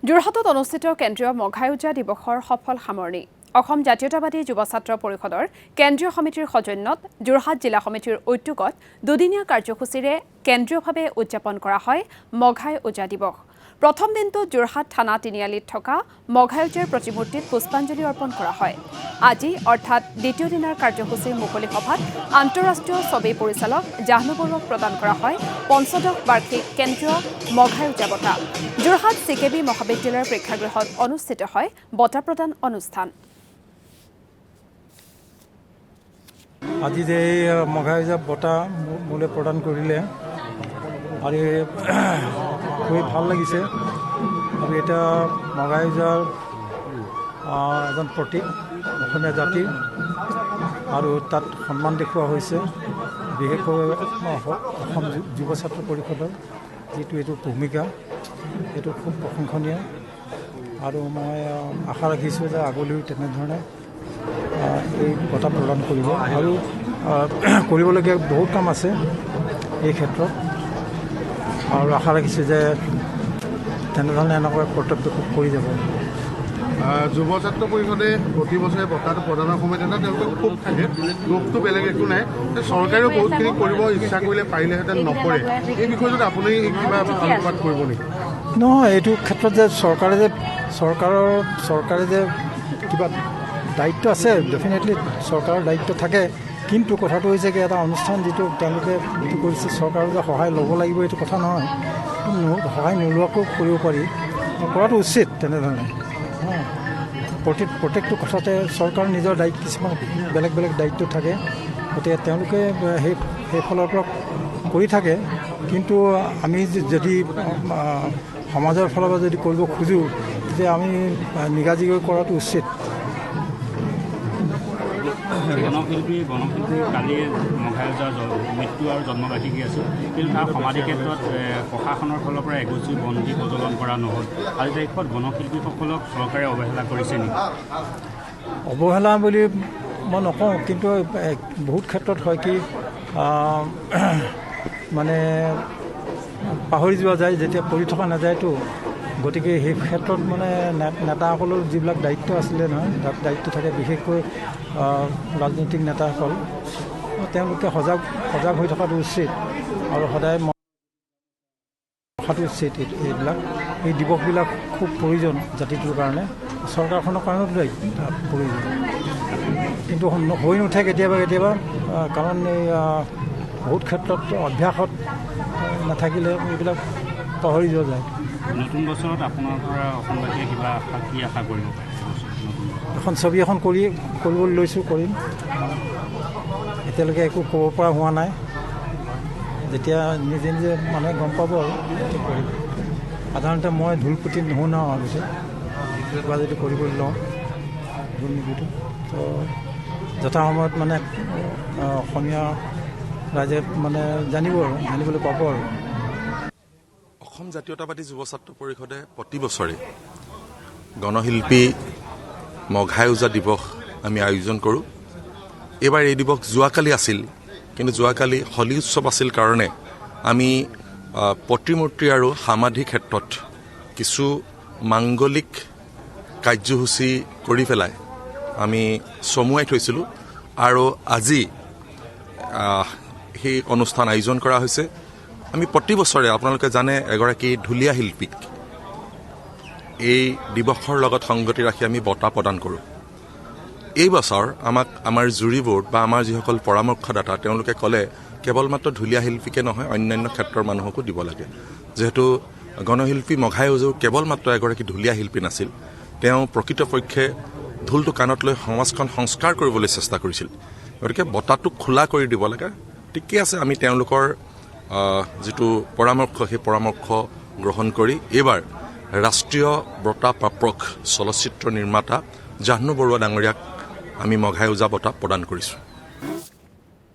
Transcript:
যোৰহাটত অনুষ্ঠিত কেন্দ্ৰীয় মঘায়ুজা দিৱসৰ সফল সামৰণি অসম জাতীয়তাবাদী যুৱ ছাত্ৰ পৰিষদৰ কেন্দ্ৰীয় সমিতিৰ সৌজন্যত যোৰহাট জিলা সমিতিৰ উদ্যোগত দুদিনীয়া কাৰ্যসূচীৰে কেন্দ্ৰীয়ভাৱে উদযাপন কৰা হয় মঘায়ুজা দিৱস। প্ৰথম দিনটো যোৰহাট থানা তিনিআলিত থকা মঘায়ুজাৰ প্ৰতিমূৰ্তিত পুষ্পাঞ্জলি অৰ্পণ কৰা হয়। আজি অৰ্থাৎ দ্বিতীয় দিনৰ কাৰ্যসূচীৰ মুকলি সভাত আন্তঃৰাষ্ট্ৰীয় ছবি পৰিচালক জাহ্নু বৰুৱাক প্ৰদান কৰা হয় পঞ্চদশ বাৰ্ষিক কেন্দ্ৰীয় মঘায়ুজা বঁটা। যোৰহাট CKB মহাবিদ্যালয়ৰ প্ৰেক্ষাগৃহত অনুষ্ঠিত হয় বঁটা প্ৰদান অনুষ্ঠান। আজি যে মঘায়ুজা বঁটা মোলে প্ৰদান কৰিলে আৰু খুবই ভাল লাগিছে। আৰু এটা মঘায়ুজাৰ এজন প্ৰতীক অসমীয়া জাতিৰ আৰু তাত সন্মান দেখুওৱা হৈছে। বিশেষকৈ অসম যুৱ ছাত্ৰ পৰিষদৰ যিটো এইটো ভূমিকা এইটো খুব প্ৰশংসনীয় আৰু মই আশা ৰাখিছোঁ যে আগলৈও তেনেধৰণে এই বঁটা প্ৰদান কৰিব আৰু কৰিবলগীয়া বহুত কাম আছে এই ক্ষেত্ৰত আৰু আশা ৰাখিছোঁ যে তেনেধৰণে এনেকুৱা কৰ্তব্য কৰি যাব। যুৱ ছাত্ৰ পৰিষদে প্ৰতি বছৰে বঁটাটো প্ৰদানৰ সময়ত এটা তেওঁলোকৰ ক্ষোভ থাকে, ক্ষোভটো বেলেগ একো নাই। চৰকাৰেও বহুতখিনি কৰিব ইচ্ছা কৰিলে পাৰিলেহেঁতেন নকৰে। এই বিষয়টোত আপুনি কিবা আলোকপাত কৰিব নেকি? নহয়, এইটো ক্ষেত্ৰত যে চৰকাৰে যে কিবা দায়িত্ব আছে, ডেফিনেটলি চৰকাৰৰ দায়িত্ব থাকে। কিন্তু কথাটো হৈছে কি এটা অনুষ্ঠান যিটো তেওঁলোকে যিটো কৰিছে চৰকাৰৰ যে সহায় ল'ব লাগিব এইটো কথা নহয়। সহায় নোলোৱাকৈও কৰিব পাৰি, কৰাটো উচিত তেনেধৰণে। প্ৰত্যেকটো কথাতে চৰকাৰৰ নিজৰ দায়িত্ব কিছুমান বেলেগ বেলেগ দায়িত্ব থাকে, গতিকে তেওঁলোকে সেইফালৰ পৰা কৰি থাকে। কিন্তু আমি যদি সমাজৰ ফালৰ পৰা যদি কৰিব খোজোঁ তেতিয়া আমি নিগাজিকৈ কৰাটো উচিত। গণশিল্পী কালি মঘায়ুজাৰ মৃত্যু আৰু জন্মবাৰ্ষিকী আছিল, কিন্তু তাৰ সমাধি ক্ষেত্ৰত প্ৰশাসনৰ ফালৰ পৰা এগছি বন্তি প্ৰজ্বলন কৰা নহ'ল। আজি তাৰিখত গণশিল্পীসকলক চৰকাৰে অৱহেলা কৰিছে নেকি? অৱহেলা বুলি মই নকওঁ, কিন্তু বহুত ক্ষেত্ৰত হয় কি মানে পাহৰি যোৱা যায়, যেতিয়া পঢ়ি থকা নাযায়তো। গতিকে সেই ক্ষেত্ৰত মানে নেতাসকলৰ যিবিলাক দায়িত্ব আছিলে নহয়, তাত দায়িত্ব থাকে। বিশেষকৈ ৰাজনৈতিক নেতাসকল তেওঁলোকে সজাগ হৈ থকাটো উচিত আৰু সদায় ৰখাটো উচিত। এইবিলাক এই দিৱসবিলাক খুব প্ৰয়োজন জাতিটোৰ কাৰণে, চৰকাৰখনৰ কাৰণেও প্ৰয়োজন। কিন্তু হৈ নুঠে কেতিয়াবা কাৰণ এই বহুত ক্ষেত্ৰত অভ্যাসত নাথাকিলে এইবিলাক পাহৰি যোৱা যায়। নতুন বছৰত আপোনাৰ পৰা অসমবাসীয়ে কিবা কি আশা কৰিব পাৰে? এখন ছবি এখন কৰিবলৈ লৈছোঁ, কৰিম। এতিয়ালৈকে একো ক'ব পৰা হোৱা নাই। যেতিয়া নিজে নিজে মানুহে গম পাব আৰু কৰিম। সাধাৰণতে মই ঢোলপুতি নুশুনাওঁ আৰু কিবা যদি কৰিবলৈ লওঁ ঢোল নিপিটো, তো যথা সময়ত মানে অসমীয়া ৰাইজে মানে জানিবলৈ পাব আৰু। অসম জাতীয়তাবাদী যুৱ ছাত্ৰ পৰিষদে প্ৰতি বছৰে গণশিল্পী মঘায়ুজা দিৱস আমি আয়োজন কৰোঁ। এইবাৰ এই দিৱস যোৱাকালি আছিল, কিন্তু যোৱাকালি হোলী উৎসৱ আছিল কাৰণে আমি প্ৰতিমূৰ্তি আৰু সমাধি ক্ষেত্ৰত কিছু মাংগলিক কাৰ্যসূচী কৰি পেলাই আমি চমুৱাই থৈছিলোঁ আৰু আজি সেই অনুষ্ঠান আয়োজন কৰা হৈছে। আমি প্ৰতি বছৰে আপোনালোকে জানে এগৰাকী ঢুলীয়া শিল্পীক এই দিৱসৰ লগত সংগতি ৰাখি আমি বঁটা প্ৰদান কৰোঁ। এই বছৰ আমাৰ জুৰি বোৰ্ড বা আমাৰ যিসকল পৰামৰ্শদাতা তেওঁলোকে ক'লে কেৱল মাত্ৰ ঢুলীয়া শিল্পীকে নহয় অন্যান্য ক্ষেত্ৰৰ মানুহকো দিব লাগে। যিহেতু গণশিল্পী মঘায়ুজা কেৱল মাত্ৰ এগৰাকী ঢুলীয়া শিল্পী নাছিল, তেওঁ প্ৰকৃতপক্ষে ঢোলটো কাণত লৈ সমাজখন সংস্কাৰ কৰিবলৈ চেষ্টা কৰিছিল। গতিকে বঁটাটো খোলা কৰি দিব লাগে। ঠিকে আছে, আমি তেওঁলোকৰ যিটো পৰামৰ্শ সেই পৰামৰ্শ গ্ৰহণ কৰি এইবাৰ ৰাষ্ট্ৰীয় বঁটা প্ৰাপক চলচ্চিত্ৰ নিৰ্মাতা জাহ্নু বৰুৱা ডাঙৰীয়াক আমি মঘায়ুজা বঁটা প্ৰদান কৰিছোঁ।